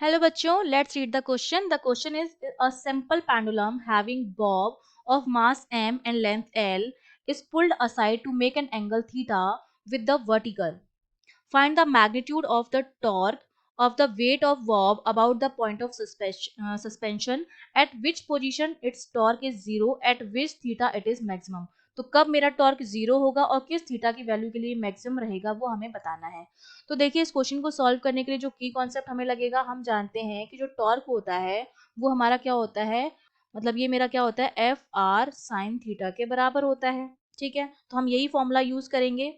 Hello बच्चों, let's read the question. The question is a simple pendulum having bob of mass m and length L is pulled aside to make an angle theta with the vertical. Find the magnitude of the torque of the weight of bob about the point of suspension at which position its torque is zero, at which theta it is maximum. तो कब मेरा torque zero होगा और किस theta की value के लिए maximum रहेगा वो हमें बताना है। तो देखिए, इस क्वेश्चन को सॉल्व करने के लिए जो की कॉन्सेप्ट हमें लगेगा, हम जानते हैं कि जो टॉर्क होता है वो हमारा क्या होता है, मतलब ये मेरा क्या होता है, एफ आर साइन थीटा के बराबर होता है। ठीक है, तो हम यही फॉर्मूला यूज करेंगे।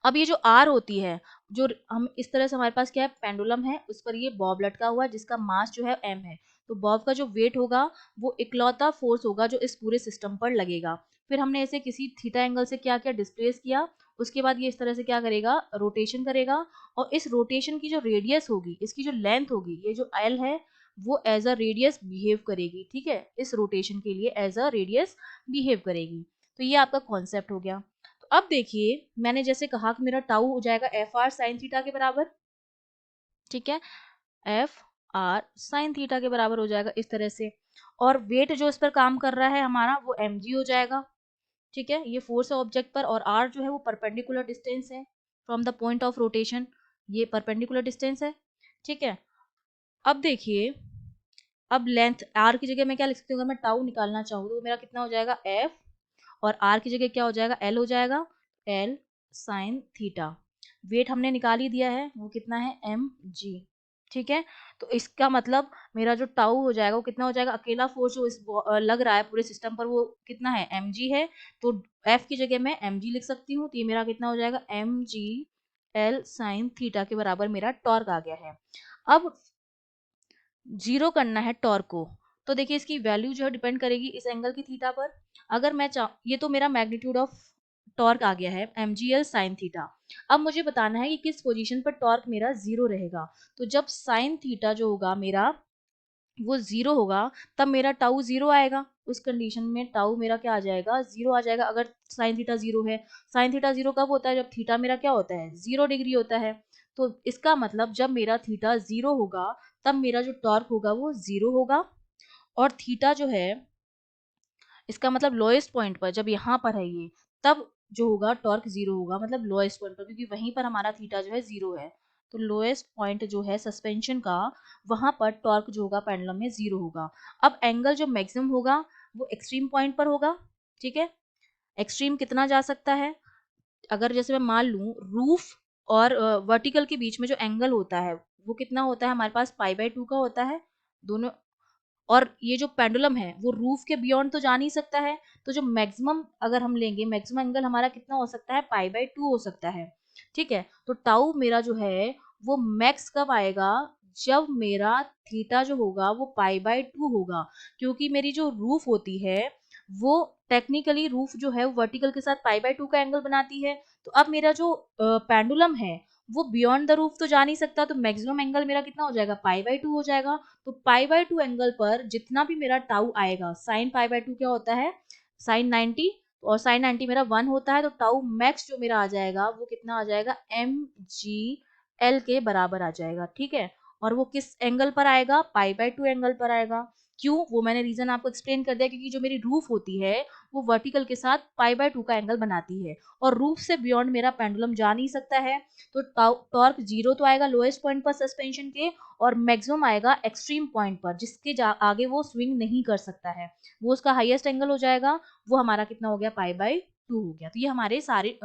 अब ये जो आर होती है, जो हम इस तरह से हमारे पास क्या है, पेंडुलम है, उस पर ये बॉब लटका हुआ है जिसका मास जो है एम है। तो बॉब का जो वेट होगा वो इकलौता फोर्स होगा जो इस पूरे सिस्टम पर लगेगा। फिर हमने इसे किसी थीटा एंगल से क्या किया, डिस्प्लेस किया। उसके बाद ये इस तरह से क्या करेगा, रोटेशन करेगा। और इस रोटेशन की जो रेडियस होगी, इसकी जो लेंथ होगी, ये जो एल है, वो एज अ रेडियस बिहेव करेगी। ठीक है, इस रोटेशन के लिए एज अ रेडियस बिहेव करेगी। तो ये आपका कॉन्सेप्ट हो गया। तो अब देखिए, मैंने जैसे कहा कि मेरा टाउ हो जाएगा एफ आर साइन थीटा के बराबर। ठीक है, एफ आर साइन थीटा के बराबर हो जाएगा इस तरह से। और वेट जो इस पर काम कर रहा है हमारा, वो एम जी हो जाएगा। ठीक है, ये फोर्स है ऑब्जेक्ट पर, और आर जो है वो परपेंडिकुलर डिस्टेंस है from the point of rotation, ये परपेंडिकुलर डिस्टेंस है। ठीक है, अब देखिए, अब लेंथ आर की जगह मैं क्या लिख सकती हूँ, अगर मैं टाउ निकालना चाहूँ तो मेरा कितना हो जाएगा, एफ, और आर की जगह क्या हो जाएगा, एल हो जाएगा, एल साइन थीटा। वेट हमने निकाल ही दिया है, वो कितना है, एम जी। ठीक है, तो इसका मतलब मेरा जो टाउ हो जाएगा वो कितना हो जाएगा, अकेला फोर्स जो लग रहा है पूरे सिस्टम पर वो कितना है, एम जी है। तो एफ की जगह मैं एम जी लिख सकती हूँ, तो ये मेरा कितना हो जाएगा, M G L sine theta के बराबर मेरा टॉर्क आ गया है। अब जीरो करना है टॉर्क को, तो देखिए इसकी वैल्यू जो है डिपेंड करेगी इस एंगल की थीटा पर। अगर मैं चाह, ये तो मेरा मैग्नीट्यूड ऑफ टॉर्क आ गया है, M G L sine theta. अब मुझे बताना है कि किस पोजीशन पर टॉर्क मेरा जीरो रहेगा। तो जब साइन थीटा जो होगा मेरा वो जीरो होगा, तब मेरा टाउ जीरो आएगा। उस कंडीशन में टाउ मेरा क्या आ जाएगा, जीरो आ जाएगा, अगर साइन थीटा जीरो है। साइन थीटा जीरो कब होता है, जब थीटा मेरा क्या होता है, 0 डिग्री होता है। तो इसका मतलब जब मेरा थीटा जीरो होगा, तब मेरा जो टॉर्क होगा वो जीरो होगा। और थीटा जो है, इसका मतलब लोएस्ट पॉइंट पर, जब यहाँ पर है ये, तब जो होगा टॉर्क जीरो होगा, मतलब लोएस्ट पॉइंट पर, क्योंकि वहीं पर हमारा थीटा जो है जीरो है। तो लोएस्ट पॉइंट जो है सस्पेंशन का, वहां पर टॉर्क जो होगा पेंडुलम में जीरो होगा। अब एंगल जो मैक्सिमम होगा वो एक्सट्रीम पॉइंट पर होगा। ठीक है, एक्सट्रीम कितना जा सकता है, अगर जैसे मैं मान लूं रूफ और वर्टिकल के बीच में जो एंगल होता है वो कितना होता है हमारे पास, पाई बाय 2 का होता है दोनों। और ये जो पेंडुलम है वो रूफ के बियॉन्ड तो जा नहीं सकता है। तो जो मैक्सिमम अगर हम लेंगे, मैक्सिमम एंगल हमारा कितना हो सकता है, पाई बाय 2 हो सकता है। ठीक है, तो टाउ मेरा जो है वो मैक्स कब आएगा, जब मेरा थीटा जो होगा वो पाई बाय 2 होगा। क्योंकि मेरी जो रूफ होती है वो टेक्निकली रूफ जो है वो वर्टिकल के साथ पाई बाय 2 का एंगल बनाती है। तो अब मेरा जो पेंडुलम है वो बियॉन्ड द रूफ तो जा नहीं सकता, तो मैक्सिमम एंगल मेरा कितना हो जाएगा, पाई बाय 2 हो जाएगा। तो पाई बाय 2 एंगल पर जितना भी मेरा टाउ आएगा, साइन पाई बाय 2 क्या होता है, साइन 90, और साइन 90 मेरा 1 होता है। तो टाउ मैक्स जो मेरा आ जाएगा वो कितना आ जाएगा, एम जी एल के बराबर आ जाएगा। ठीक है, और वो किस एंगल पर आएगा, पाई बाय 2 एंगल पर आएगा। क्यों, वो मैंने रीजन आपको एक्सप्लेन कर दिया, क्योंकि जो मेरी रूफ होती है वो वर्टिकल के साथ पाई बाय 2 का एंगल बनाती है, और रूफ से बियॉन्ड मेरा पेंडुलम जा नहीं सकता है। तो टॉर्क जीरो तो आएगा लोएस्ट पॉइंट पर सस्पेंशन के, और मैक्सिमम आएगा एक्सट्रीम पॉइंट पर, जिसके आगे वो स्विंग नहीं कर सकता है, वो उसका हाईएस्ट एंगल हो जाएगा। वो हमारा कितना हो गया, पाई बाय 2 हो गया। तो ये हमारे सारे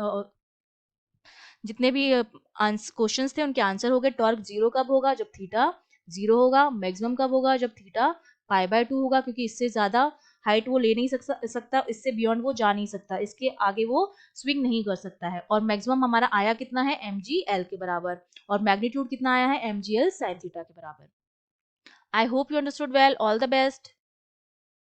जितने भी क्वेश्चंस थे उनके आंसर हो गए। टॉर्क जीरो कब होगा, जब थीटा जीरो होगा। मैक्सिमम कब होगा, जब थीटा पाई बाय 2 होगा, क्योंकि इससे ज्यादा हाइट वो ले नहीं सकता, इससे बियॉन्ड वो जा नहीं सकता, इसके आगे वो स्विंग नहीं कर सकता है। और मैक्सिमम हमारा आया कितना है, एम जी एल के बराबर, और मैग्नीट्यूड कितना आया है, M G L sine theta के बराबर। I hope you understood well, all the best.